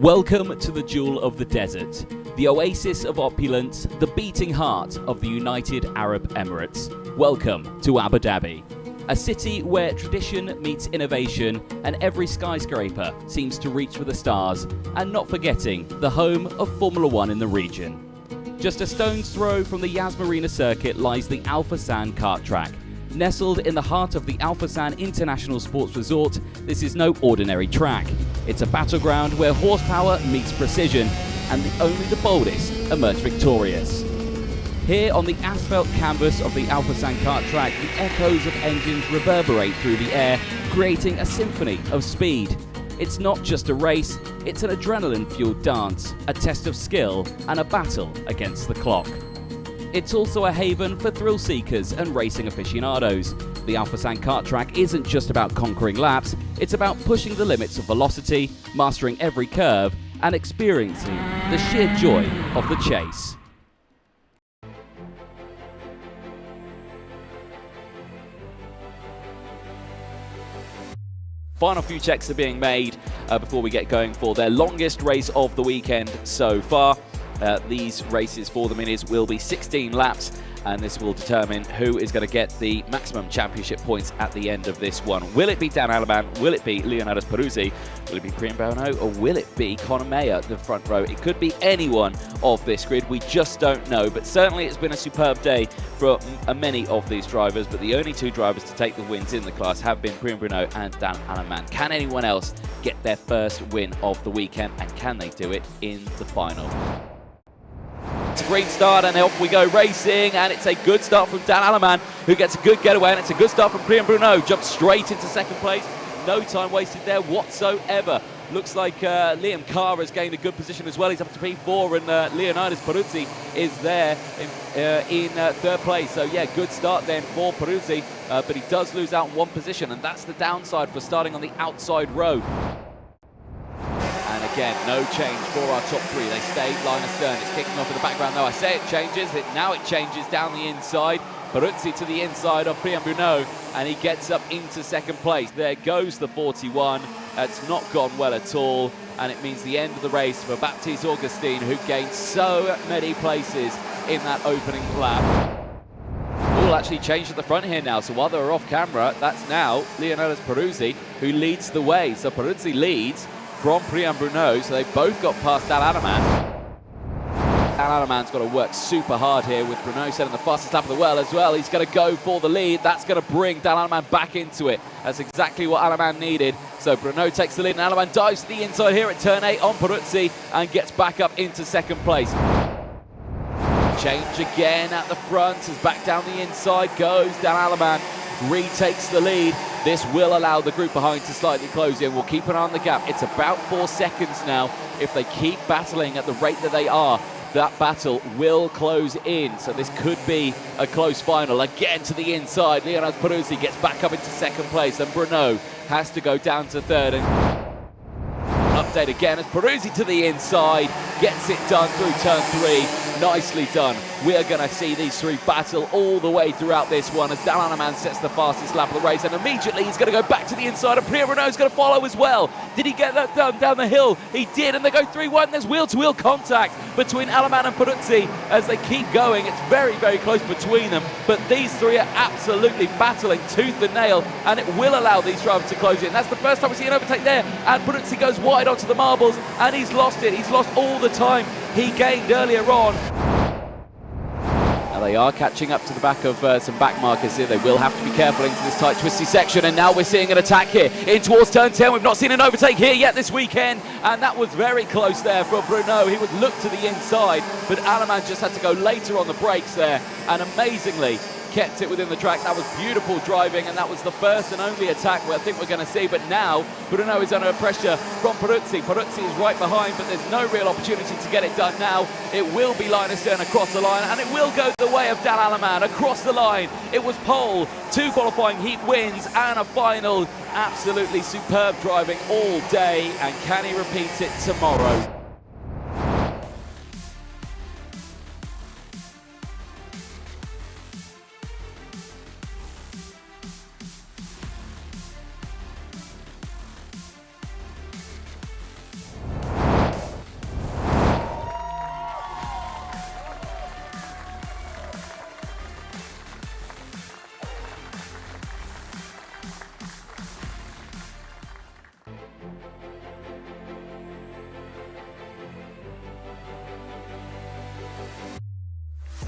Welcome to the Jewel of the Desert, the oasis of opulence, the beating heart of the United Arab Emirates. Welcome to Abu Dhabi, a city where tradition meets innovation and every skyscraper seems to reach for the stars, and not forgetting the home of Formula One in the region. Just a stone's throw from the Yas Marina circuit lies the Forsan kart track. Nestled in the heart of the Forsan International Sports Resort, this is no ordinary track. It's a battleground where horsepower meets precision, and only the boldest emerge victorious. Here on the asphalt canvas of the Forsan kart track, the echoes of engines reverberate through the air, creating a symphony of speed. It's not just a race, it's an adrenaline-fueled dance, a test of skill, and a battle against the clock. It's also a haven for thrill seekers and racing aficionados. The Forsan kart track isn't just about conquering laps, it's about pushing the limits of velocity, mastering every curve, and experiencing the sheer joy of the chase. Final few checks are being made before we get going for their longest race of the weekend so far. These races for the minis will be 16 laps, and this will determine who is going to get the maximum championship points at the end of this one. Will it be Dan Alaman? Will it be Leonardo Peruzzi? Will it be Priam Bono? Or will it be Conor Mayer, the front row? It could be anyone of this grid. We just don't know. But certainly it's been a superb day for many of these drivers. But the only two drivers to take the wins in the class have been Priam Bono and Dan Alaman. Can anyone else get their first win of the weekend? And can they do it in the final? It's a green start and off we go racing, and it's a good start from Dan Alaman, who gets a good getaway, and it's a good start from Priam Bruno. Jumps straight into second place. No time wasted there whatsoever. Looks like Liam Carr has gained a good position as well. He's up to P4, and Leonardo Peruzzi is there in third place. So yeah, good start then for Peruzzi, but he does lose out in one position, and that's the downside for starting on the outside row. And again, no change for our top three. They stay line astern. It's kicking off in the background though. I say it changes. Now it changes down the inside. Peruzzi to the inside of Priam Bruno, and he gets up into second place. There goes the 41. It's not gone well at all, and it means the end of the race for Baptiste Augustin, who gained so many places in that opening lap. All actually changed at the front here now, so while they were off camera, that's now Leonardo Peruzzi who leads the way. So Peruzzi leads from Priam Bruno, so they've both got past Dan Alaman. Dan Alaman's got to work super hard here, with Bruno setting the fastest lap of the world as well. He's going to go for the lead. That's going to bring Dan Alaman back into it. That's exactly what Alaman needed. So Bruno takes the lead, and Alaman dives to the inside here at turn 8 on Peruzzi and gets back up into second place. Change again at the front, as back down the inside goes Dan Alaman. Retakes the lead. This will allow the group behind to slightly close in. We'll keep an eye on the gap. It's about 4 seconds now. If they keep battling at the rate that they are, that battle will close in. So this could be a close final. Again to the inside, Leonardo Peruzzi gets back up into second place, and Bruno has to go down to third. And update again as Peruzzi to the inside, gets it done through turn 3. Nicely done. We are going to see these three battle all the way throughout this one, as Dan Alaman sets the fastest lap of the race, and immediately he's going to go back to the inside, and Priam Bruno's going to follow as well. Did he get that done down the hill? He did, and they go 3-1. There's wheel-to-wheel contact between Alaman and Peruzzi as they keep going. It's very, very close between them, but these three are absolutely battling tooth and nail, and it will allow these drivers to close in. That's the first time we see an overtake there, and Peruzzi goes wide onto the marbles, and he's lost it. He's lost all the time he gained earlier on. Now they are catching up to the back of some back markers here. They will have to be careful into this tight, twisty section, and now we're seeing an attack here in towards turn 10. We've not seen an overtake here yet this weekend, and that was very close there for Bruno. He would look to the inside, but Alaman just had to go later on the brakes there, and amazingly kept it within the track. That was beautiful driving, and that was the first and only attack I think we're going to see. But now Bruno is under pressure from Peruzzi. Peruzzi is right behind, but there's no real opportunity to get it done now. It will be line astern across the line, and it will go the way of Dan Alaman across the line. It was pole, 2 qualifying heat wins, and a final. Absolutely superb driving all day, and can he repeat it tomorrow?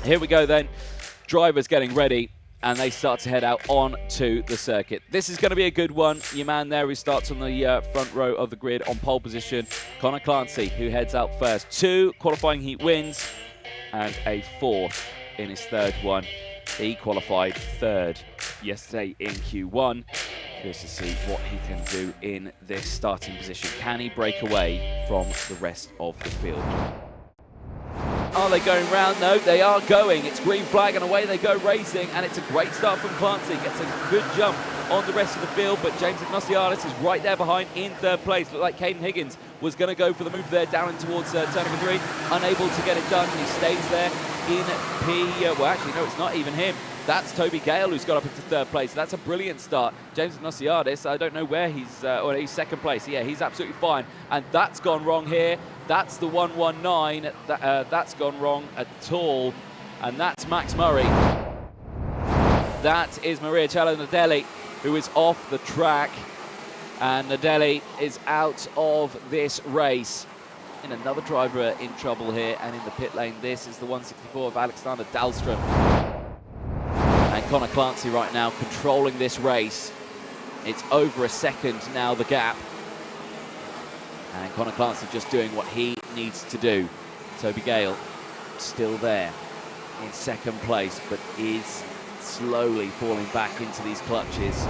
Here we go then. Drivers getting ready, and they start to head out onto the circuit. This is going to be a good one. Your man there who starts on the front row of the grid on pole position, Connor Clancy, who heads out first. 2 qualifying heat wins and a 4th in his 3rd one. He qualified 3rd yesterday in Q1. Curious to see what he can do in this starting position. Can he break away from the rest of the field? Are they going round? No, they are going. It's green flag and away they go racing, and it's a great start from Clancy. Gets a good jump on the rest of the field, but James Ignatiadis is right there behind in 3rd place. Looked like Caden Higgins was going to go for the move there down in towards turn number 3. Unable to get it done. He stays there in P... well, actually, no, it's not even him. That's Toby Gale who's got up into 3rd place. That's a brilliant start. James Ignatiadis, I don't know where he's... or he's 2nd place. Yeah, he's absolutely fine. And that's gone wrong here. That's the 119. That's gone wrong at all. And that's Max Murray. That is Maria Cello Nadelli, who is off the track. And Nadelli is out of this race. And another driver in trouble here. And in the pit lane, this is the 164 of Alexander Dahlstrom. And Connor Clancy right now controlling this race. It's over a second now, the gap. And Connor Clancy just doing what he needs to do. Toby Gale still there in 2nd place, but is slowly falling back into these clutches.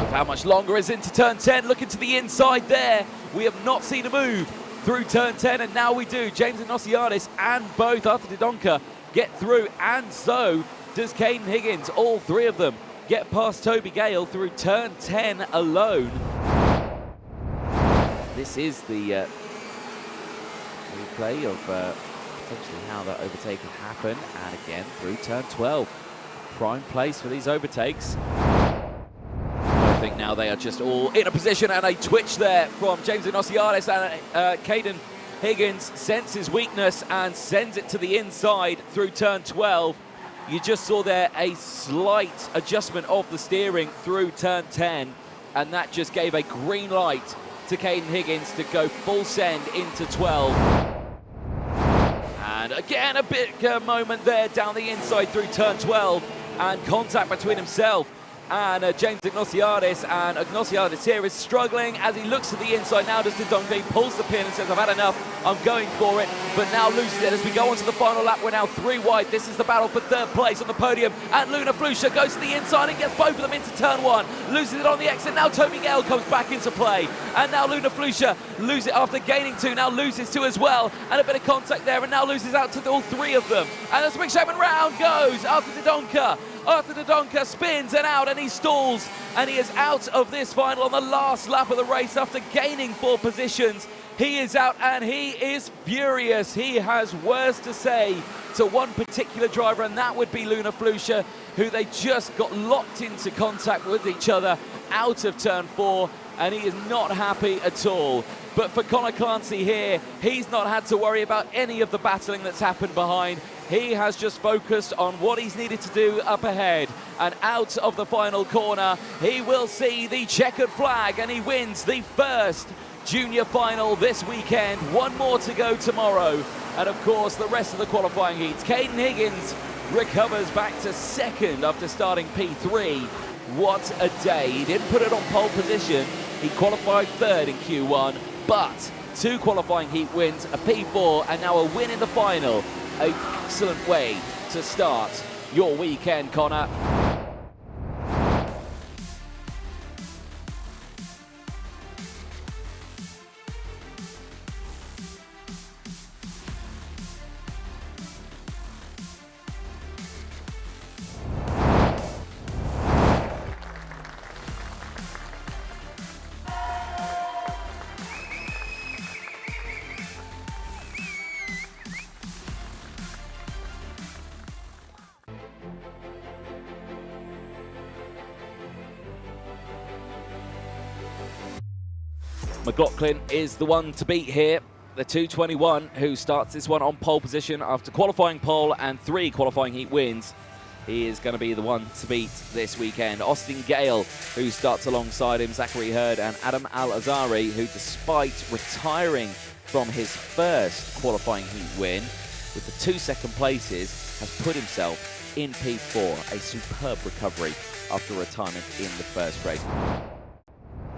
How much longer is into turn 10? Looking to the inside there. We have not seen a move through turn 10, and now we do. James Ignatiadis and both Arthur Didonka get through, and so does Caden Higgins. All 3 of them get past Toby Gale through turn 10 alone. This is the replay of potentially how that overtake could happen, and again through turn 12. Prime place for these overtakes. I think now they are just all in a position, and a twitch there from James Ignatiadis, and Caden Higgins senses weakness and sends it to the inside through turn 12. You just saw there a slight adjustment of the steering through turn 10, and that just gave a green light to Caden Higgins to go full send into 12. And again, a big moment there down the inside through turn 12, and contact between himself and James Ignatiadis, and Ignatiadis here is struggling as he looks to the inside. Now does Didonka, he pulls the pin and says, I've had enough, I'm going for it, but now loses it as we go on to the final lap. We're now 3 wide. This is the battle for 3rd place on the podium, and Luna Flusha goes to the inside and gets both of them into turn 1, loses it on the exit. Now Toby Gale comes back into play, and now Luna Flusha loses it after gaining 2, now loses 2 as well, and a bit of contact there, and now loses out to all 3 of them. And the swing-shaman round goes after Didonka. Arthur Didonka spins and out, and he stalls, and he is out of this final on the last lap of the race after gaining 4 positions. He is out, and he is furious. He has words to say to one particular driver, and that would be Luna Flusha, who they just got locked into contact with each other out of turn 4, and he is not happy at all. But for Connor Clancy here, he's not had to worry about any of the battling that's happened behind. He has just focused on what he's needed to do up ahead. And out of the final corner, he will see the checkered flag, and he wins the 1st junior final this weekend. 1 more to go tomorrow. And of course, the rest of the qualifying heats. Caden Higgins recovers back to 2nd after starting P3. What a day. He didn't put it on pole position. He qualified 3rd in Q1, but 2 qualifying heat wins, a P4, and now a win in the final. An excellent way to start your weekend, Connor. McLaughlin is the one to beat here. The 221 who starts this one on pole position after qualifying pole and 3 qualifying heat wins. He is going to be the one to beat this weekend. Austin Gale, who starts alongside him, Zachary Hurd and Adam Al-Azari, who despite retiring from his 1st qualifying heat win, with the 2 second places, has put himself in P4. A superb recovery after retirement in the first race.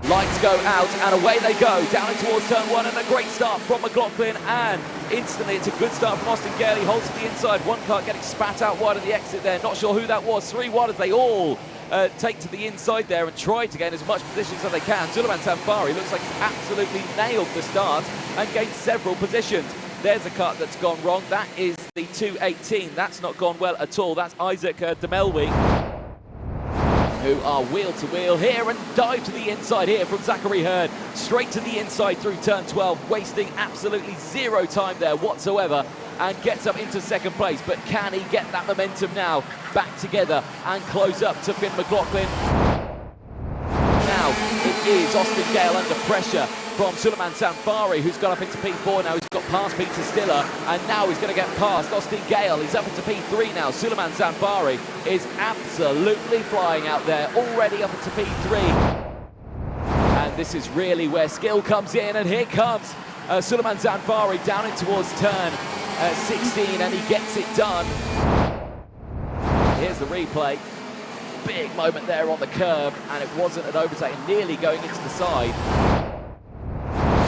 Lights go out and away they go, down in towards turn 1, and a great start from McLaughlin, and instantly it's a good start from Austin Gale. He holds to the inside, one car getting spat out wide of the exit there, not sure who that was. 3 wide as they all take to the inside there and try to gain as much positions as they can. Suleiman Sanfari looks like he's absolutely nailed the start and gained several positions. There's a cut that's gone wrong, that is the 218, that's not gone well at all. That's Isaac Demelwi, who are wheel to wheel here and dive to the inside here from Zachary Hurd. Straight to the inside through turn 12, wasting absolutely zero time there whatsoever, and gets up into second place. But can he get that momentum now back together and close up to Finn McLaughlin? Now it is Austin Gale under pressure from Suleiman Sanfari, who's got up into P4 now. He's got past Peter Stiller, and now he's going to get past Austin Gale. He's up into P3 now. Suleiman Sanfari is absolutely flying out there, already up into P3. And this is really where skill comes in, and here comes Suleiman Sanfari down in towards turn 16, and he gets it done. Here's the replay. Big moment there on the curb, and it wasn't an overtake, nearly going into the side.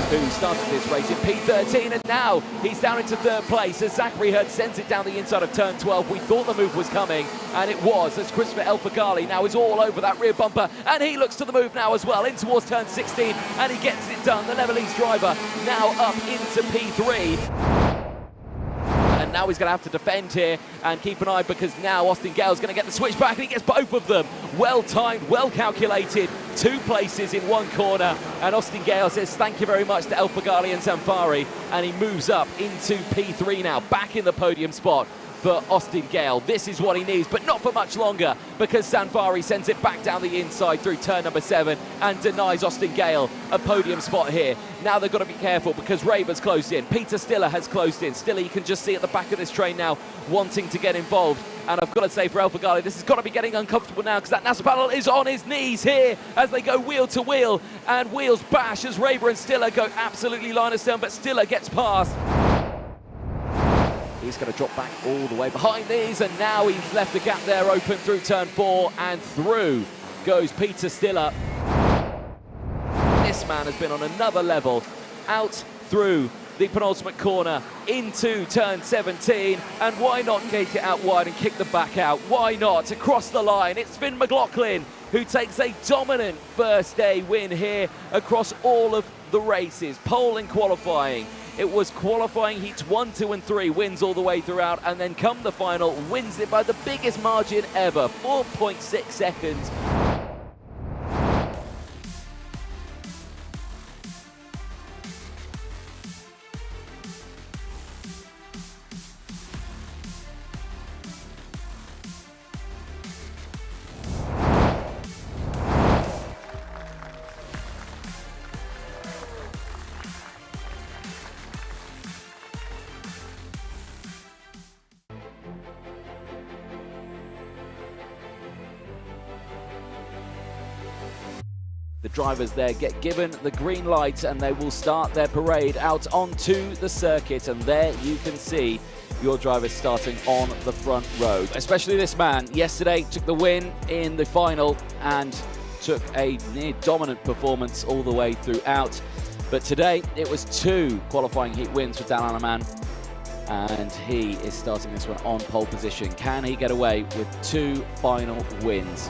Who started this race in P13, and now he's down into third place as Zachary Hurd sends it down the inside of turn 12. We thought the move was coming, and it was, as Christopher El-Faghali now is all over that rear bumper, and he looks to the move now as well, in towards turn 16, and he gets it done. The Lebanese driver now up into P3. And now he's going to have to defend here and keep an eye, because now Austin Gale's going to get the switch back, and he gets both of them. Well timed, well calculated, 2 places in 1 corner, and Austin Gale says thank you very much to El-Faghali and Sanfari, and he moves up into P3 now, back in the podium spot for Austin Gale. This is what he needs, but not for much longer, because Sanfari sends it back down the inside through turn number 7 and denies Austin Gale a podium spot here. Now they've got to be careful, because Raber's closed in. Peter Stiller has closed in. Stiller, you can just see at the back of this train now, wanting to get involved. And I've got to say for El-Faghali, this has got to be getting uncomfortable now, because that NASA panel is on his knees here as they go wheel to wheel, and wheels bash as Raber and Stiller go absolutely line astern, but Stiller gets past. He's going to drop back all the way behind these, and now he's left the gap there open through turn 4, and through goes Peter Stiller. This man has been on another level, out through the penultimate corner into turn 17, and why not take it out wide and kick the back out? Why not? Across the line, it's Finn McLaughlin who takes a dominant first day win here across all of the races. Pole in qualifying. It was qualifying heats 1, 2 and 3, wins all the way throughout, and then come the final, wins it by the biggest margin ever, 4.6 seconds. The drivers there get given the green light, and they will start their parade out onto the circuit, and there you can see your drivers starting on the front row. Especially this man, yesterday took the win in the final and took a near dominant performance all the way throughout. But today it was 2 qualifying heat wins for Dan Anaman, and he is starting this one on pole position. Can he get away with 2 final wins?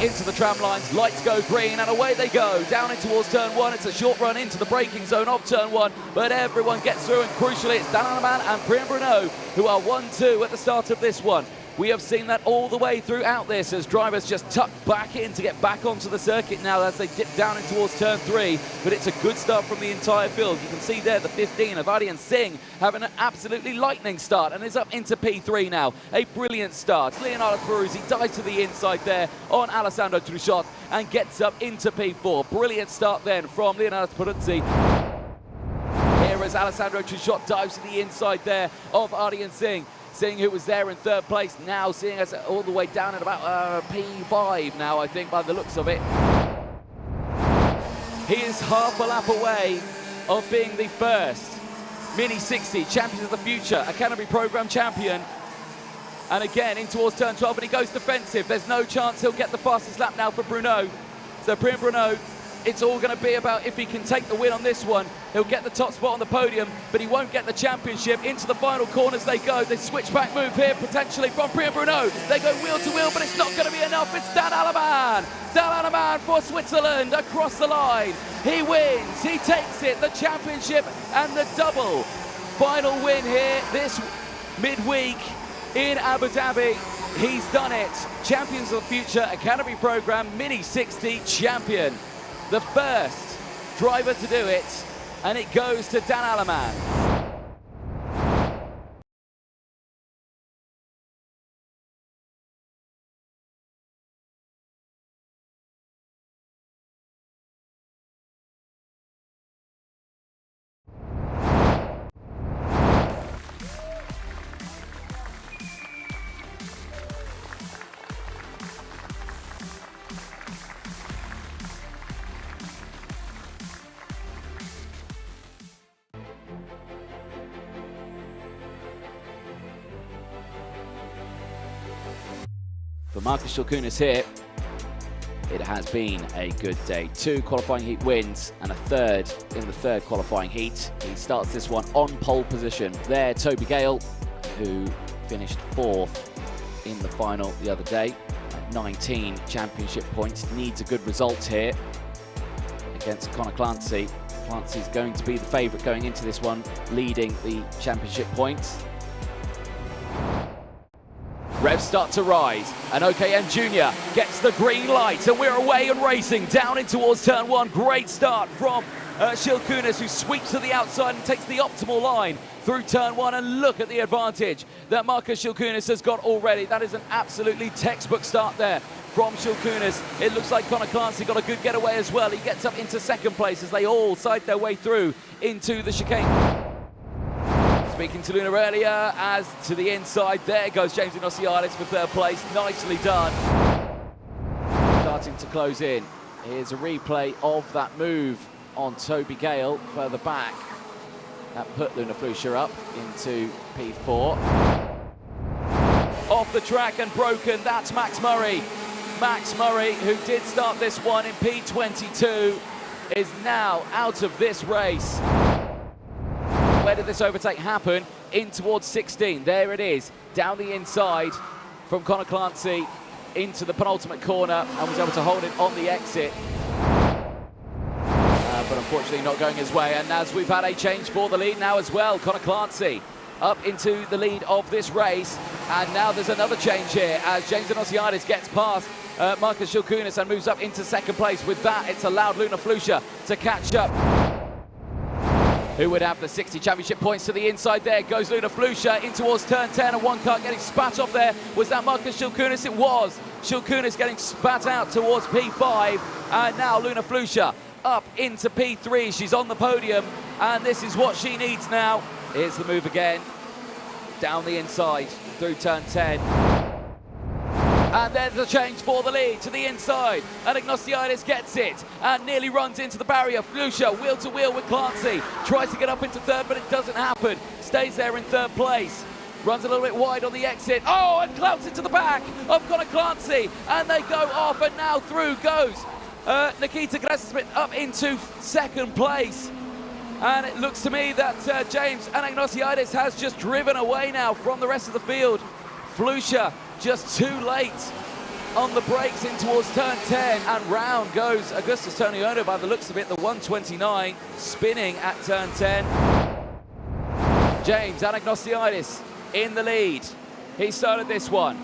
Into the tram lines, lights go green, and away they go, down in towards turn 1. It's a short run into the braking zone of turn 1, but everyone gets through, and crucially it's Dan Anaman and Priyan Bruno who are 1-2 at the start of this one. We have seen that all the way throughout this, as drivers just tuck back in to get back onto the circuit now as they dip down in towards turn 3. But it's a good start from the entire field. You can see there the 15 of Adi and Singh having an absolutely lightning start and is up into P3 now. A brilliant start. Leonardo Peruzzi dives to the inside there on Alessandro Truchot and gets up into P4. Brilliant start then from Leonardo Peruzzi. Here as Alessandro Truchot dives to the inside there of Adi and Singh. Singh, who was there in third place, now seeing us all the way down at about P5 now, I think, by the looks of it. He is half a lap away of being the first Mini 60, Champions of the Future, Academy Program champion. And again, in towards turn 12, and he goes defensive. There's no chance he'll get the fastest lap now for Bruno. So Bruno, it's all going to be about if he can take the win on this one. He'll get the top spot on the podium, but he won't get the championship. Into the final corners they go. They switch back move here, potentially from Bruno. They go wheel to wheel, but it's not going to be enough. It's Dan Aleman. Dan Aleman for Switzerland across the line. He wins. He takes it. The championship and the double. Final win here this midweek in Abu Dhabi. He's done it. Champions of the Future Academy Program Mini 60 champion. The first driver to do it, and it goes to Dan Aleman. For Marcus Schilkunis here, it has been a good day. 2 qualifying heat wins and a third in the third qualifying heat. He starts this one on pole position. There, Toby Gale, who finished 4th in the final the other day at 19 championship points, needs a good result here against Connor Clancy. Clancy's going to be the favourite going into this one, leading the championship points. Revs start to rise, and OKM Junior gets the green light, and we're away and racing down in towards turn 1. Great start from Schilkunis, who sweeps to the outside and takes the optimal line through turn 1. And look at the advantage that Marcus Schilkunis has got already. That is an absolutely textbook start there from Schilkunis. It looks like Connor Clancy got a good getaway as well. He gets up into second place as they all side their way through into the chicane. Speaking to Luna earlier, as to the inside, there goes James Ignatiadis for third place. Nicely done. Starting to close in. Here's a replay of that move on Toby Gale further back. That put Luna Flusha up into P4. Off the track and broken, that's Max Murray. Max Murray, who did start this one in P22, is now out of this race. Where did this overtake happen? In towards 16. There it is, down the inside from Connor Clancy into the penultimate corner, and was able to hold it on the exit. But unfortunately not going his way, and as we've had a change for the lead now as well, Connor Clancy up into the lead of this race, and now there's another change here as James Ignatiadis gets past Marcus Schilkunis and moves up into second place. With that, it's allowed Luna Flusha to catch up. Who would have the 60 championship points to the inside? There goes Luna Flusha in towards turn 10, and one car getting spat off there. Was that Marcus Schilkunis? It was. Schilkunis getting spat out towards P5, and now Luna Flusha up into P3. She's on the podium, and this is what she needs now. Here's the move again. Down the inside through turn 10. And there's a change for the lead to the inside, and Ignatiadis gets it and nearly runs into the barrier. Flusha wheel to wheel with Clancy, tries to get up into third, but it doesn't happen. Stays there in third place, runs a little bit wide on the exit. Oh, and clouts into the back of Connor Clancy, and they go off, and now through goes Nikita Gressmith up into second place. And it looks to me that James Ignatiadis has just driven away now from the rest of the field. Flusha just too late on the brakes in towards turn 10, and round goes Augustus Toniono by the looks of it, the 129 spinning at turn 10. James Ignatiadis in the lead. He started this one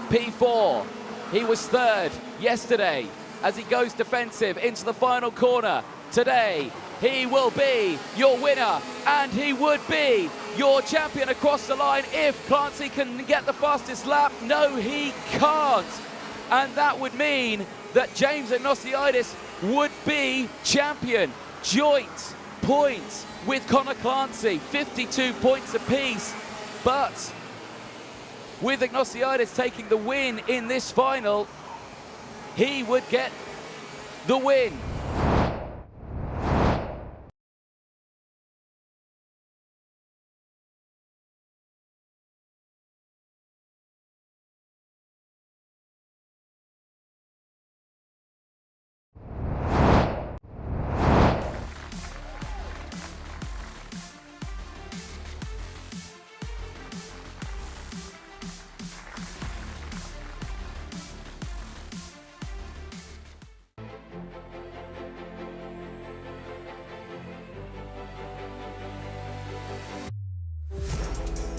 P4. He was third yesterday as he goes defensive into the final corner. Today he will be your winner, and he would be your champion across the line if Clancy can get the fastest lap. No, he can't. And that would mean that James Ignatiadis would be champion. Joint points with Connor Clancy, 52 points apiece. But with Ignatiadis taking the win in this final, he would get the win.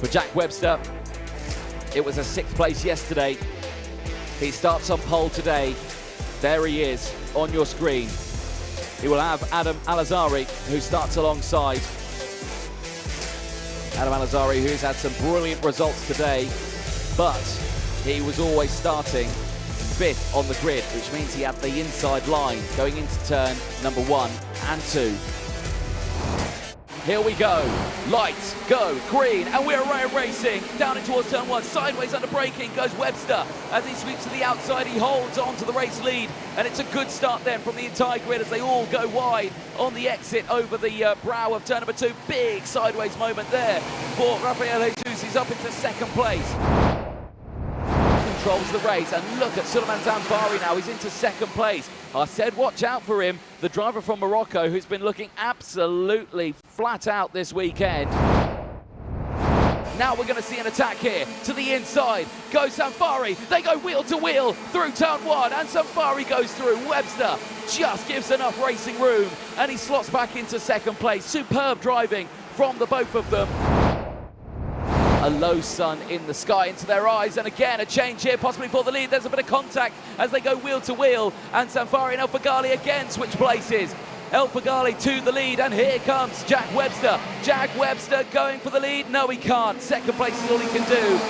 For Jack Webster, it was a 6th place yesterday. He starts on pole today. There he is on your screen. He will have Adam Alazari, who starts alongside. Adam Alazari, who's had some brilliant results today, but he was always starting 5th on the grid, which means he had the inside line going into turn number 1 and 2. Here we go, lights, go, green, and we're racing down in towards turn 1, sideways under braking goes Webster. As he sweeps to the outside, he holds on to the race lead, and it's a good start then from the entire grid as they all go wide on the exit over the brow of turn number 2. Big sideways moment there for Rafael Jesus. He's up into 2nd place. Controls the race, and look at Suleiman Zanfari now, he's into 2nd place. I said watch out for him, the driver from Morocco who's been looking absolutely flat out this weekend. Now we're going to see an attack here to the inside, goes Zanfari, they go wheel to wheel through turn 1 and Zanfari goes through. Webster just gives enough racing room and he slots back into 2nd place. Superb driving from the both of them. A low sun in the sky into their eyes, and again a change here possibly for the lead. There's a bit of contact as they go wheel to wheel, and Zanfari and El Fagali again switch places. El Fagali to the lead, and here comes Jack Webster. Jack Webster going for the lead. No, he can't. 2nd place is all he can do.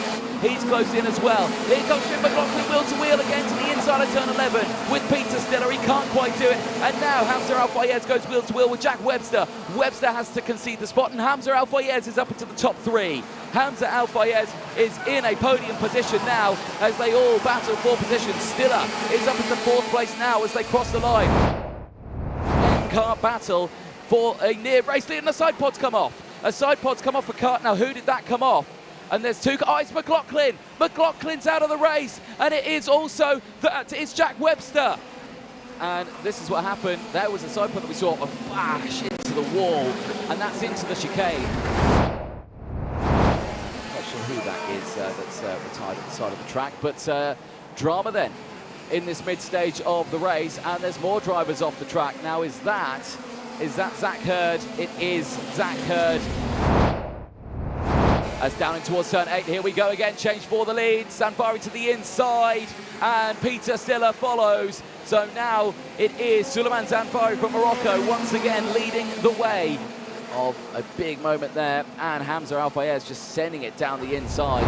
He's close in as well. Here comes Jim McLaughlin wheel to wheel again to the inside of turn 11 with Peter Stiller. He can't quite do it. And now Hamza Al Fayez goes wheel to wheel with Jack Webster. Webster has to concede the spot, and Hamza Al Fayez is up into the top 3. Hamza Al Fayez is in a podium position now as they all battle for position. Stiller is up into 4th place now as they cross the line. Kart battle for a near race lead, and the side pods come off. A side pod's come off for Kart. Now who did that come off? And there's 2. Oh, it's McLaughlin. McLaughlin's out of the race, and it is also that it's Jack Webster. And this is what happened. There was a side pod that we saw a flash into the wall, and that's into the chicane. Not sure who that is that's retired at the side of the track, but drama then in this mid-stage of the race, and there's more drivers off the track. Now is that Zach Hurd? It is Zach Hurd. As down in towards turn 8, here we go again, change for the lead. Zanfari to the inside, and Peter Stiller follows. So now it is Suleiman Zanfari from Morocco once again leading the way. Of a big moment there, and Hamza Al Fayez just sending it down the inside.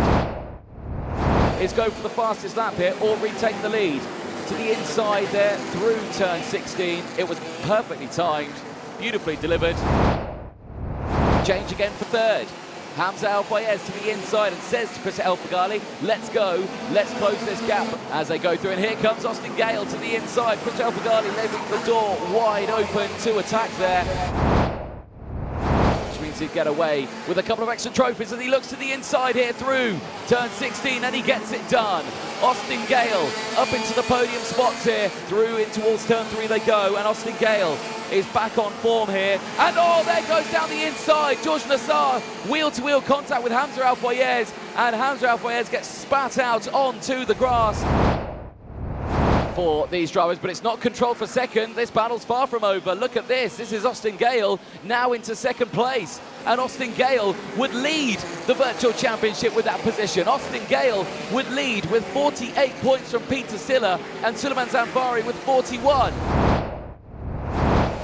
Is go for the fastest lap here or retake the lead. To the inside there through turn 16. It was perfectly timed, beautifully delivered. Change again for 3rd. Hamza Al Fayez to the inside and says to Chris El Fagali, let's go, let's close this gap as they go through. And here comes Austin Gale to the inside. Chris El Fagali leaving the door wide open to attack there. He'd get away with a couple of extra trophies as he looks to the inside here through turn 16, and he gets it done. Austin Gale up into the podium spots here, through in towards turn 3 they go, and Austin Gale is back on form here, and oh, there goes down the inside George Nassar, wheel-to-wheel contact with Hamza Al Fayez, and Hamza Al Fayez gets spat out onto the grass for these drivers, but it's not controlled for 2nd. This battle's far from over. Look at this. This is Austin Gale now into 2nd place, and Austin Gale would lead the virtual championship with that position. Austin Gale would lead with 48 points from Peter Stiller, and Suleiman Zanfari with 41.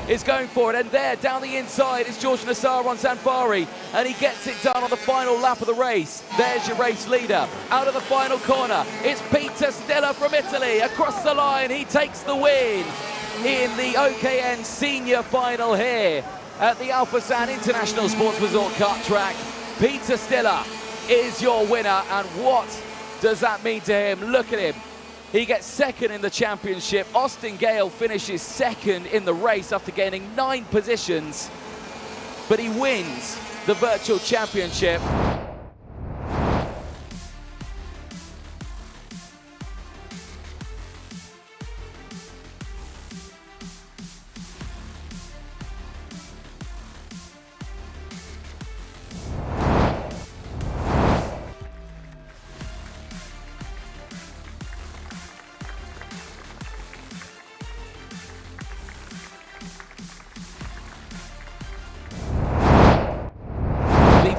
Is going for it, and there down the inside is George Nassar on Zanfari, and he gets it done on the final lap of the race. There's your race leader out of the final corner. It's Peter Stiller from Italy across the line. He takes the win in the OKN senior final here at the Forsan International Sports Resort kart track. Peter Stiller is your winner, and what does that mean to him? Look at him. He gets 2nd in the championship. Austin Gale finishes 2nd in the race after gaining 9 positions, but he wins the virtual championship.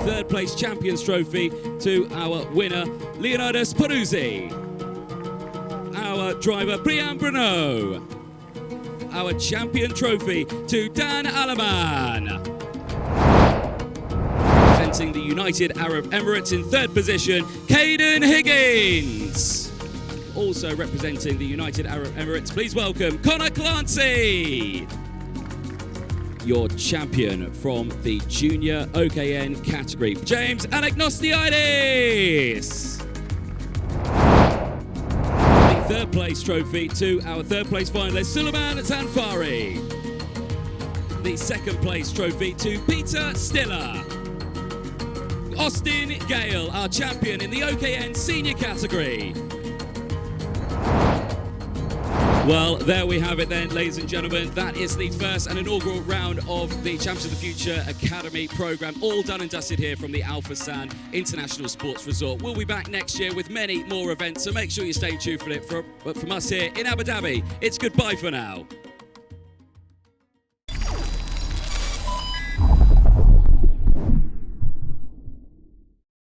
third third place Champions Trophy to our winner, Leonidas Peruzzi. Our driver, Brian Bruno. Our champion trophy to Dan Alaman. Representing the United Arab Emirates in third position, Caden Higgins. Also representing the United Arab Emirates, please welcome Connor Clancy. Your champion from the junior OKN category, James Anagnostiidis. The third place trophy to our third place finalist, Suleiman Zanfari. The second place trophy to Peter Stiller. Austin Gale, our champion in the OKN senior category. Well, there we have it then, ladies and gentlemen. That is the first and inaugural round of the Champions of the Future Academy programme, all done and dusted here from the Forsan International Sports Resort. We'll be back next year with many more events, so make sure you stay tuned for it. But from us here in Abu Dhabi, it's goodbye for now.